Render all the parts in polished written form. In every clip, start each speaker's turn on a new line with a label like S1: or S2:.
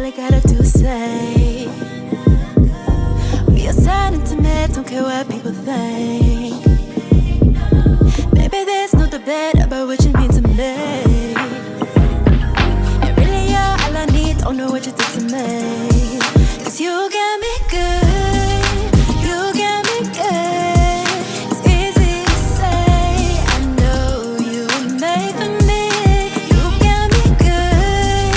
S1: I gotta do say. We are sad intimate, don't care what people think. Baby, there's no debate about what you mean to me. And really, you're all I need, don't know what you did to me. Cause you got me good, you got me good. It's easy to say, I know you were made for me. You got me good,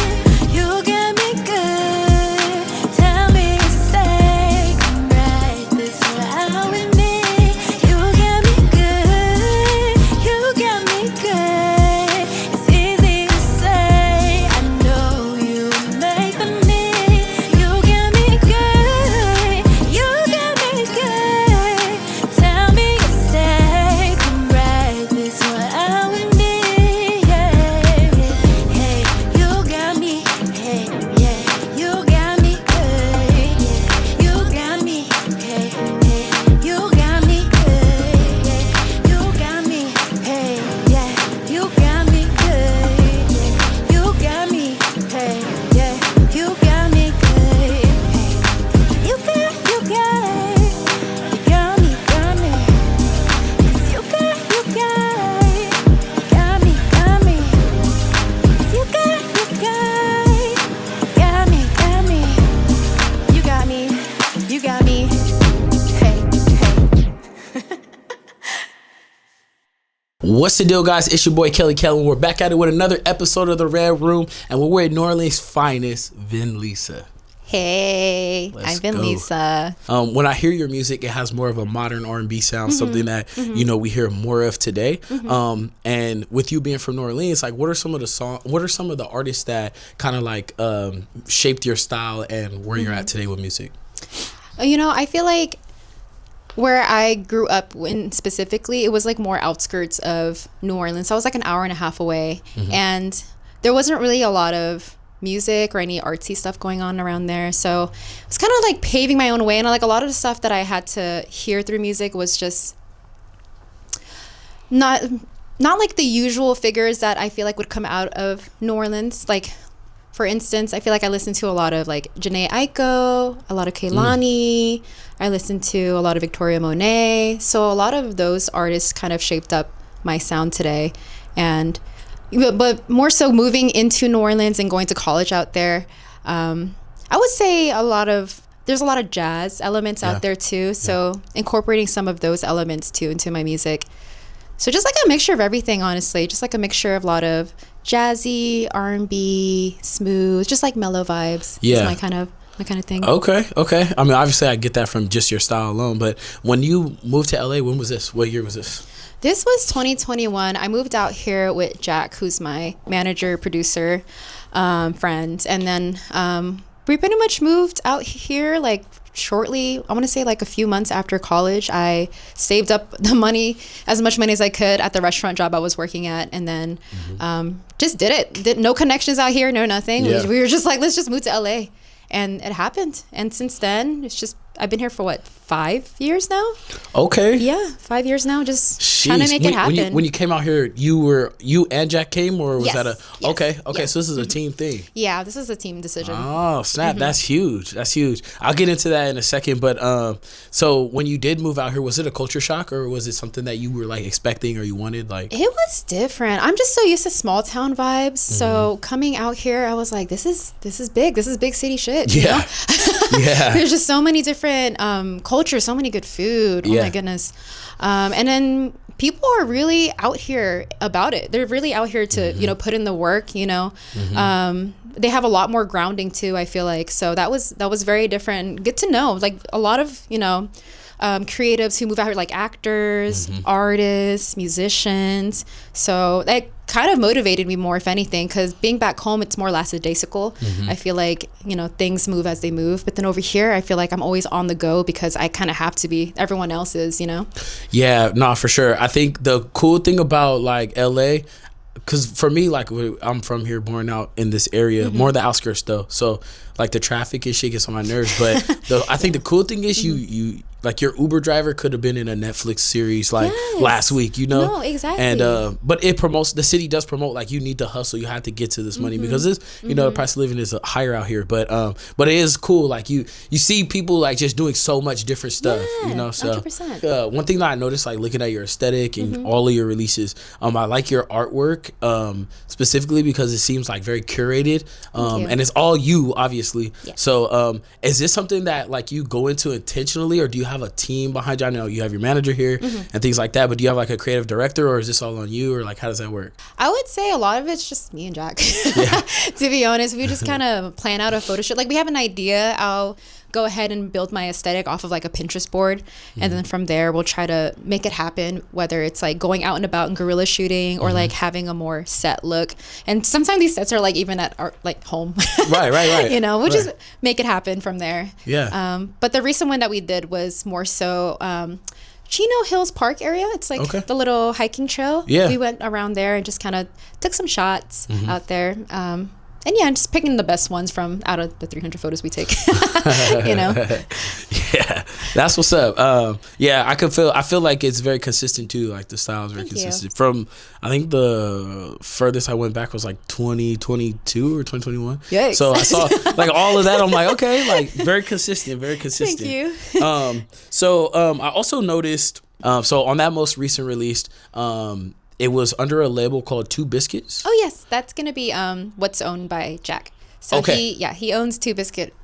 S1: you got me good. Tell me to stay, come right this way out with me. You got me good, you got me good. It's easy to say, I know you were made for me. You got me good, you got me good. Tell me to stay, come right this way out with me. Yeah, hey, you got me, hey, yeah, you got me good, yeah, you got me, hey, you got me good, yeah, you got me, hey, yeah, you got me good, yeah, you got me, hey, yeah, you got me good, hey, you got me, got me, 'cause you got me, got me, 'cause you got me, you got me, hey, hey.
S2: What's the deal, guys? It's your boy Kelly Kellen. We're back at it with another episode of The Red Room, and we're at New Orleans' finest, Vinlisa.
S3: Hey,
S2: Let's
S3: I'm Vinlisa.
S2: When I hear your music, it has more of a modern R&B sound, something that we hear more of today. And with you being from New Orleans, like, what are some of the artists that kind of like shaped your style and where you're at today with music?
S3: You know, I feel like where I grew up in specifically, it was like more outskirts of New Orleans. So I was like an hour and a half away, and there wasn't really a lot of music or any artsy stuff going on around there. So it was kind of like paving my own way, and like a lot of the stuff that I had to hear through music was just not like the usual figures that I feel like would come out of New Orleans. Like, for instance, I feel like I listened to a lot of like Janae Aiko, a lot of Kehlani. I listened to a lot of Victoria Monet. So a lot of those artists kind of shaped up my sound today. And but more so moving into New Orleans and going to college out there, I would say there's a lot of jazz elements out there too. So incorporating some of those elements too into my music. So just like a mixture of everything, honestly. Just like a mixture of a lot of jazzy, R&B, smooth, just like mellow vibes.
S2: Yeah.
S3: Is my kind of thing.
S2: Okay. I mean, obviously I get that from just your style alone, but when you moved to LA, when was this? What year was this?
S3: This was 2021. I moved out here with Jack, who's my manager, producer, friend. And then we pretty much moved out here like shortly, I want to say like a few months after college. I saved up the money, as much money as I could at the restaurant job I was working at. And then just did it. No connections out here, no nothing.
S2: Yeah.
S3: We were just like, let's just move to LA. And it happened. And since then, it's just, I've been here for what, 5 years now?
S2: Okay.
S3: Yeah, 5 years now, just trying to make it happen.
S2: When you came out here, you and Jack came, or was that a...
S3: Yes.
S2: Okay,
S3: Yes.
S2: So this is a team thing.
S3: Yeah, this is a team decision.
S2: Oh, snap. That's huge. I'll get into that in a second, but so when you did move out here, was it a culture shock, or was it something that you were like expecting or you wanted? Like,
S3: It was different. I'm just so used to small town vibes. So coming out here, I was like, this is big. This is big city shit. You know?
S2: Yeah.
S3: There's just so many different cultures, so many good food. Oh my goodness. And then people are really out here about it. They're really out here to, put in the work, they have a lot more grounding too, I feel like. So that was very different. Good to know, like a lot of, creatives who move out here, like actors, artists, musicians. So that kind of motivated me more, if anything, because being back home, it's more lackadaisical. I feel like, things move as they move. But then over here, I feel like I'm always on the go because I kind of have to be. Everyone else is,
S2: Yeah, no, for sure. I think the cool thing about like LA, because for me, like, I'm from here, born out in this area, more the outskirts though. So like the traffic and shit gets on my nerves. But I think the cool thing is you like your Uber driver could have been in a Netflix series like last week, you know?
S3: No, exactly.
S2: And but it promotes, the city does promote like you need to hustle, you have to get to this money because this, you know, the price of living is higher out here. But it is cool, like you see people like just doing so much different stuff, you know? So
S3: 100%.
S2: one thing that I noticed, like looking at your aesthetic and all of your releases, I like your artwork specifically because it seems like very curated, and it's all you, obviously.
S3: Yeah.
S2: So is this something that like you go into intentionally, or do you have a team behind you? I know you have your manager here and things like that, but do you have like a creative director, or is this all on you, or like how does that work?
S3: I would say a lot of it's just me and Jack. To be honest, we just kind of plan out a photo shoot. Like we have an idea. I'll go ahead and build my aesthetic off of like a Pinterest board, and then from there we'll try to make it happen, whether it's like going out and about and guerrilla shooting or like having a more set look. And sometimes these sets are like even at our like home. Right. You know, we'll just make it happen from there. But the recent one that we did was more so Chino Hills Park area. It's like the little hiking trail. We went around there and just kind of took some shots out there. And yeah, just picking the best ones from out of the 300 photos we take, you know?
S2: Yeah, that's what's up. I feel like it's very consistent too. Like the style is very consistent. From, I think the furthest I went back was like 2022 or 2021. Yikes. So I saw like all of that. I'm like, okay, like very consistent. Thank
S3: you.
S2: I also noticed, so on that most recent release, it was under a label called Two Biscuits.
S3: Oh yes, that's gonna be what's owned by Jack. So he owns Two Biscuit,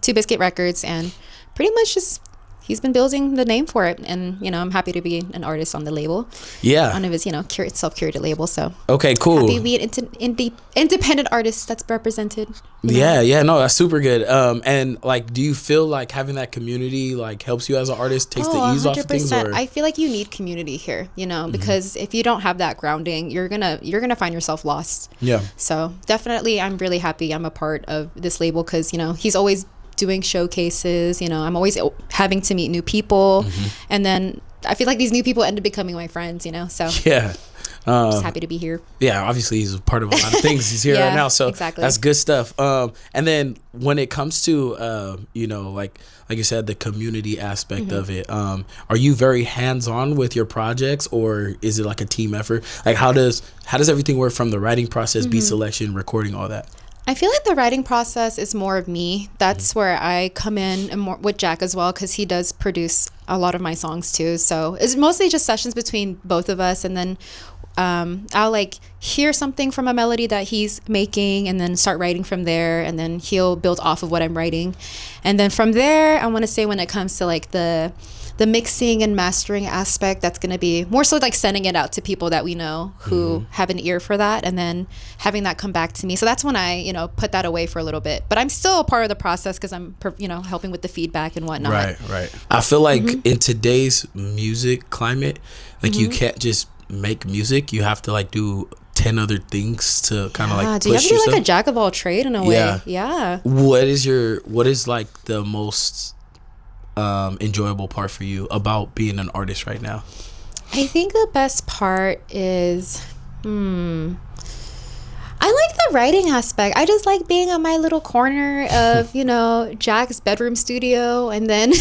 S3: Two Biscuit Records, and pretty much just he's been building the name for it. And you know, I'm happy to be an artist on the label. Yeah, one of his self-curated label. So
S2: cool.
S3: Happy to be an independent artist that's represented.
S2: No, that's super good. And like, do you feel like having that community like helps you as an artist, takes the ease off of things? Or?
S3: I feel like you need community here, you know, because if you don't have that grounding, you're gonna find yourself lost. Yeah. So definitely, I'm really happy I'm a part of this label because you know he's always doing showcases. You know, I'm always having to meet new people, and then I feel like these new people end up becoming my friends. You know, so I'm just happy to be here. Yeah,
S2: obviously he's a part of a lot of things. He's here right now, so that's good stuff. And then when it comes to you know, like you said, the community aspect of it, are you very hands-on with your projects, or is it like a team effort? Like how does everything work from the writing process, beat selection, recording, all that?
S3: I feel like the writing process is more of me. That's where I come in, and more with Jack as well, because he does produce a lot of my songs too. So it's mostly just sessions between both of us, and then I'll like hear something from a melody that he's making and then start writing from there, and then he'll build off of what I'm writing. And then from there, I want to say when it comes to like the mixing and mastering aspect, that's going to be more so like sending it out to people that we know who have an ear for that, and then having that come back to me. So that's when I, you know, put that away for a little bit, but I'm still a part of the process because I'm, you know, helping with the feedback and whatnot. Right.
S2: I feel like in today's music climate, like you can't just make music, you have to like do 10 other things to kind of like
S3: do you have to be like a jack of all trade in a way?
S2: What is like the most enjoyable part for you about being an artist right now?
S3: I think the best part is I like the writing aspect. I just like being on my little corner of you know, Jack's bedroom studio, and then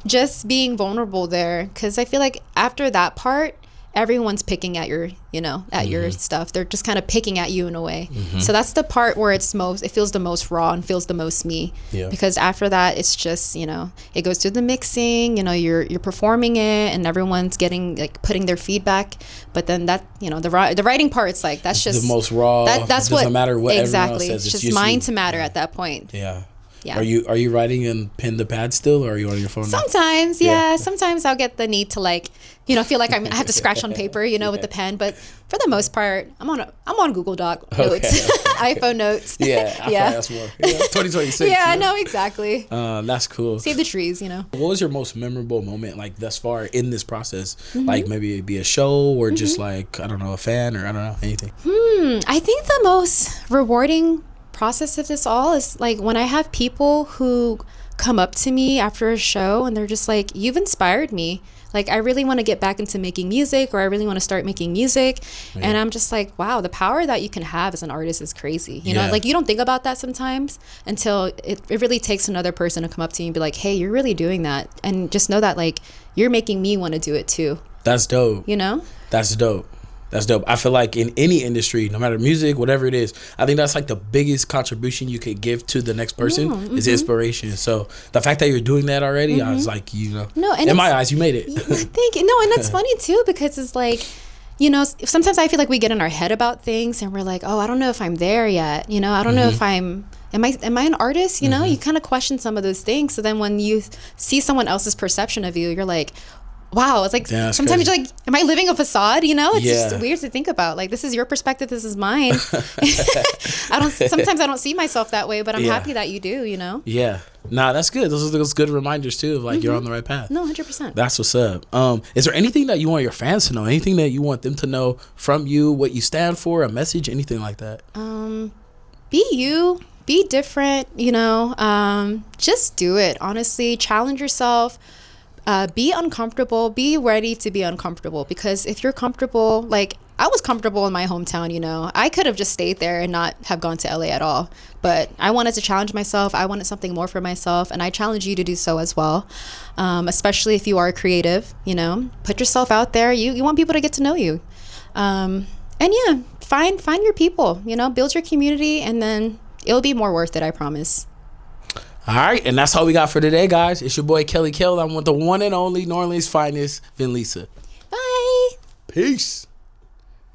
S3: just being vulnerable there, because I feel like after that part everyone's picking at your, you know, at your stuff. They're just kind of picking at you in a way. So that's the part where it feels the most raw and feels the most me. Because after that, it's just, you know, it goes through the mixing, you know, you're performing it, and everyone's getting like putting their feedback. But then that, you know, the writing part, it's like that's just
S2: the most raw.
S3: That's
S2: what doesn't matter what
S3: exactly.
S2: Everyone says.
S3: It's just mine to matter at that point.
S2: Yeah. Are you writing in pen to pad still, or are you on your phone?
S3: Sometimes, yeah. Sometimes I'll get the need to like, you know, feel like I have to scratch on paper, you know, with the pen. But for the most part, I'm on Google Doc notes, iPhone notes.
S2: That's more 2026.
S3: Yeah, I know exactly.
S2: That's cool.
S3: Save the trees, you know.
S2: What was your most memorable moment like thus far in this process? Like maybe it'd be a show, or just like, I don't know, a fan, or I don't know, anything.
S3: I think the most rewarding process of this all is like when I have people who come up to me after a show and they're just like, you've inspired me. Like, I really want to get back into making music, or I really want to start making music. Yeah. And I'm just like, wow, the power that you can have as an artist is crazy. You know, like, you don't think about that sometimes until it really takes another person to come up to you and be like, hey, you're really doing that. And just know that, like, you're making me want to do it too. That's
S2: dope.
S3: You know?
S2: That's dope. That's dope. I feel like in any industry, no matter music, whatever it is, I think that's like the biggest contribution you could give to the next person is inspiration. So the fact that you're doing that already, I was like, you know, no, and in my eyes, you made it.
S3: Thank you. No, and that's funny too, because it's like, you know, sometimes I feel like we get in our head about things and we're like, oh, I don't know if I'm there yet. You know, I don't know if am I an artist? You know, you kind of question some of those things. So then when you see someone else's perception of you, you're like, wow, it's like sometimes you're like, am I living a facade? You know, it's just weird to think about. Like, this is your perspective, this is mine. Sometimes I don't see myself that way, but I'm happy that you do, you know?
S2: Yeah. Nah, that's good. Those are those good reminders too of like you're on the right path.
S3: No, 100%.
S2: That's what's up. Is there anything that you want your fans to know? Anything that you want them to know from you, what you stand for, a message, anything like that?
S3: Be you. Be different, you know? Just do it. Honestly, challenge yourself. Be uncomfortable. Be ready to be uncomfortable, because if you're comfortable, like I was comfortable in my hometown, you know, I could have just stayed there and not have gone to LA at all. But I wanted to challenge myself. I wanted something more for myself, and I challenge you to do so as well. Especially if you are creative, you know, put yourself out there. You want people to get to know you. And yeah, find your people, you know, build your community, and then it'll be more worth it, I promise.
S2: All right, and that's all we got for today, guys. It's your boy Kelly Kell. I'm with the one and only New Orleans finest, Vinlisa.
S3: Bye.
S2: Peace.